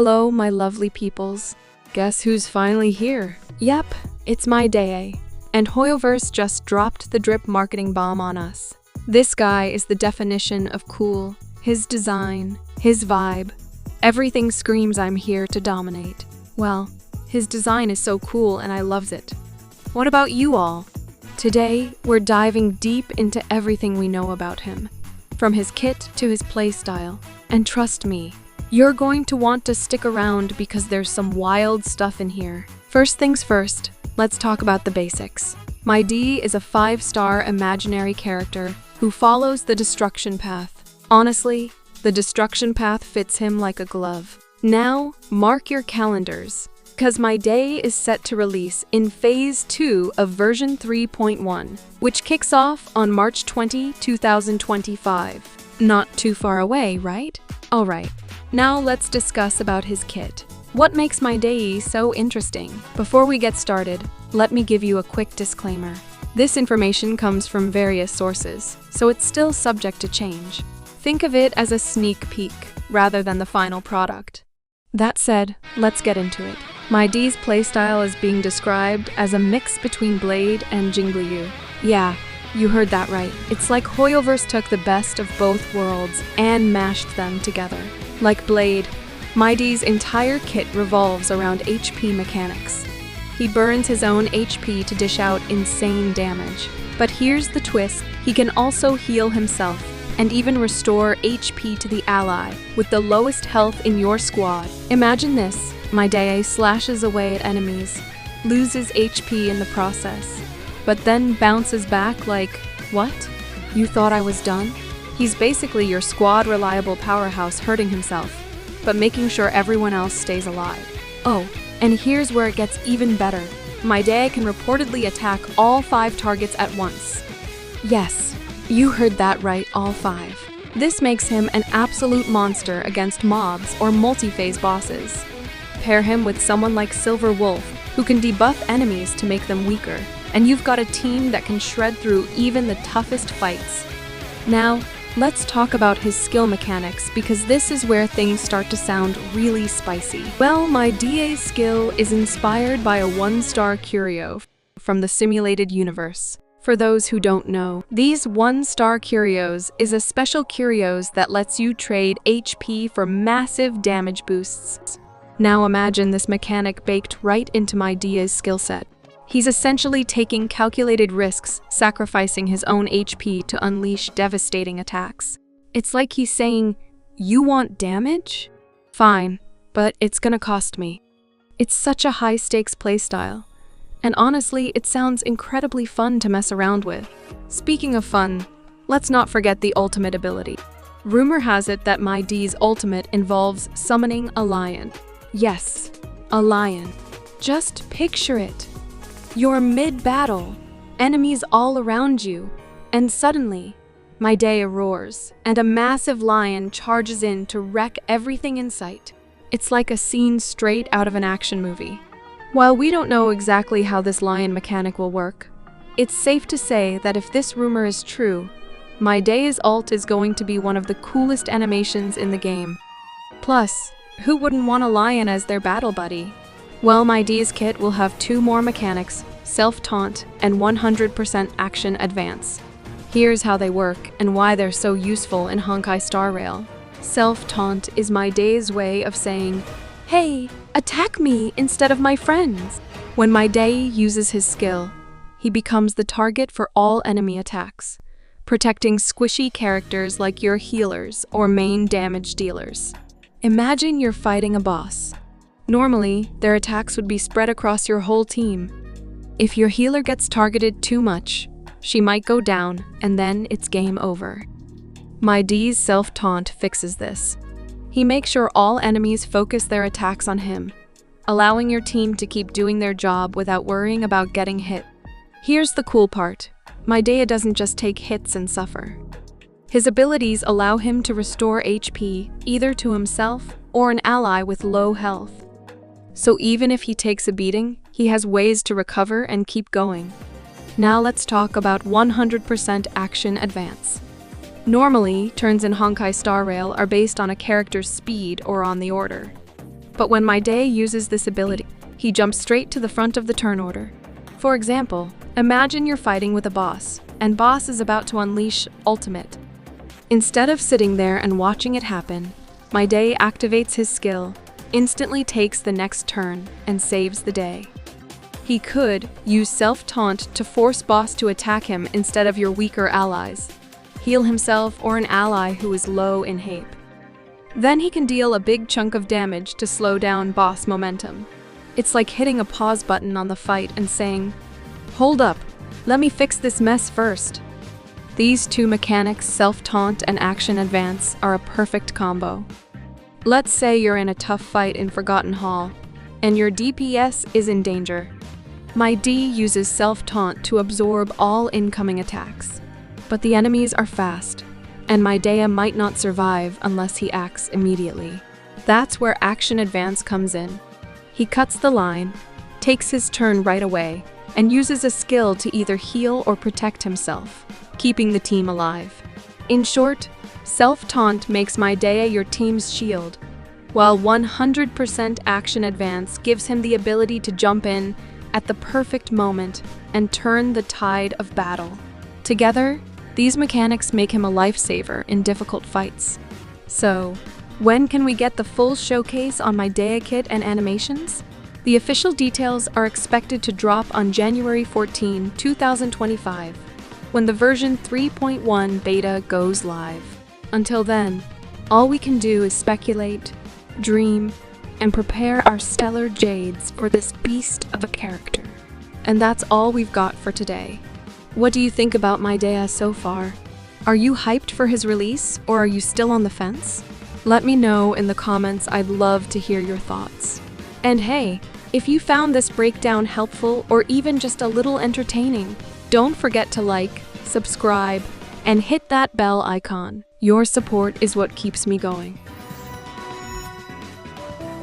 Hello, my lovely peoples. Guess who's finally here? Yep, it's Mydei. And Hoyoverse just dropped the drip marketing bomb on us. This guy is the definition of cool. His design, his vibe. Everything screams I'm here to dominate. Well, his design is so cool and I loves it. What about you all? Today, we're diving deep into everything we know about him. From his kit to his playstyle. And trust me, you're going to want to stick around because there's some wild stuff in here. First things first, let's talk about the basics. Mydei is a 5-star imaginary character who follows the destruction path. Honestly, the destruction path fits him like a glove. Now, mark your calendars, because Mydei is set to release in Phase 2 of version 3.1, which kicks off on March 20, 2025. Not too far away, right? Alright, now let's discuss about his kit. What makes Mydei so interesting? Before we get started, let me give you a quick disclaimer. This information comes from various sources, so it's still subject to change. Think of it as a sneak peek, rather than the final product. That said, let's get into it. Mydei's playstyle is being described as a mix between Blade and Jingliu. Yeah, you heard that right. It's like Hoyoverse took the best of both worlds and mashed them together. Like Blade, Mydei's entire kit revolves around HP mechanics. He burns his own HP to dish out insane damage. But here's the twist, he can also heal himself and even restore HP to the ally with the lowest health in your squad. Imagine this, Mydei slashes away at enemies, loses HP in the process, but then bounces back like, what? You thought I was done? He's basically your squad reliable powerhouse hurting himself, but making sure everyone else stays alive. Oh, and here's where it gets even better. Mydei can reportedly attack all 5 targets at once. Yes, you heard that right, all 5. This makes him an absolute monster against mobs or multi-phase bosses. Pair him with someone like Silver Wolf, who can debuff enemies to make them weaker, and you've got a team that can shred through even the toughest fights. Now, let's talk about his skill mechanics, because this is where things start to sound really spicy. Well, Mydei's skill is inspired by a 1-star curio from the simulated universe. For those who don't know, these 1-star curios is a special curios that lets you trade HP for massive damage boosts. Now imagine this mechanic baked right into Mydei's skill set. He's essentially taking calculated risks, sacrificing his own HP to unleash devastating attacks. It's like he's saying, you want damage? Fine, but it's gonna cost me. It's such a high-stakes playstyle. And honestly, it sounds incredibly fun to mess around with. Speaking of fun, let's not forget the ultimate ability. Rumor has it that Mydei's ultimate involves summoning a lion. Yes, a lion. Just picture it. You're mid-battle, enemies all around you, and suddenly, Mydei roars, and a massive lion charges in to wreck everything in sight. It's like a scene straight out of an action movie. While we don't know exactly how this lion mechanic will work, it's safe to say that if this rumor is true, Mydei's ult is going to be one of the coolest animations in the game. Plus, who wouldn't want a lion as their battle buddy? Well, Mydei's kit will have 2 more mechanics, Self-Taunt and 100% Action Advance. Here's how they work and why they're so useful in Honkai Star Rail. Self-Taunt is Mydei's way of saying, hey, attack me instead of my friends. When Mydei uses his skill, he becomes the target for all enemy attacks, protecting squishy characters like your healers or main damage dealers. Imagine you're fighting a boss. Normally, their attacks would be spread across your whole team. If your healer gets targeted too much, she might go down, and then it's game over. Mydei's self-taunt fixes this. He makes sure all enemies focus their attacks on him, allowing your team to keep doing their job without worrying about getting hit. Here's the cool part. Mydei doesn't just take hits and suffer. His abilities allow him to restore HP either to himself or an ally with low health. So even if he takes a beating, he has ways to recover and keep going. Now let's talk about 100% Action Advance. Normally, turns in Honkai Star Rail are based on a character's speed or on the order. But when Mydei uses this ability, he jumps straight to the front of the turn order. For example, imagine you're fighting with a boss, and boss is about to unleash ultimate. Instead of sitting there and watching it happen, Mydei activates his skill, instantly takes the next turn, and saves the day. He could use self-taunt to force boss to attack him instead of your weaker allies, heal himself or an ally who is low in HP. Then he can deal a big chunk of damage to slow down boss momentum. It's like hitting a pause button on the fight and saying, "Hold up, let me fix this mess first." These two mechanics, self-taunt and action advance, are a perfect combo. Let's say you're in a tough fight in Forgotten Hall, and your DPS is in danger. Mydei uses self-taunt to absorb all incoming attacks. But the enemies are fast, and Mydei might not survive unless he acts immediately. That's where action advance comes in. He cuts the line, takes his turn right away, and uses a skill to either heal or protect himself, keeping the team alive. In short, self-taunt makes Mydei your team's shield, while 100% action advance gives him the ability to jump in at the perfect moment and turn the tide of battle. Together, these mechanics make him a lifesaver in difficult fights. So, when can we get the full showcase on Mydei kit and animations? The official details are expected to drop on January 14, 2025, when the version 3.1 beta goes live. Until then, all we can do is speculate, dream, and prepare our stellar jades for this beast of a character. And that's all we've got for today. What do you think about Mydei so far? Are you hyped for his release, or are you still on the fence? Let me know in the comments. I'd love to hear your thoughts. And hey, if you found this breakdown helpful or even just a little entertaining, don't forget to like, subscribe, and hit that bell icon. Your support is what keeps me going.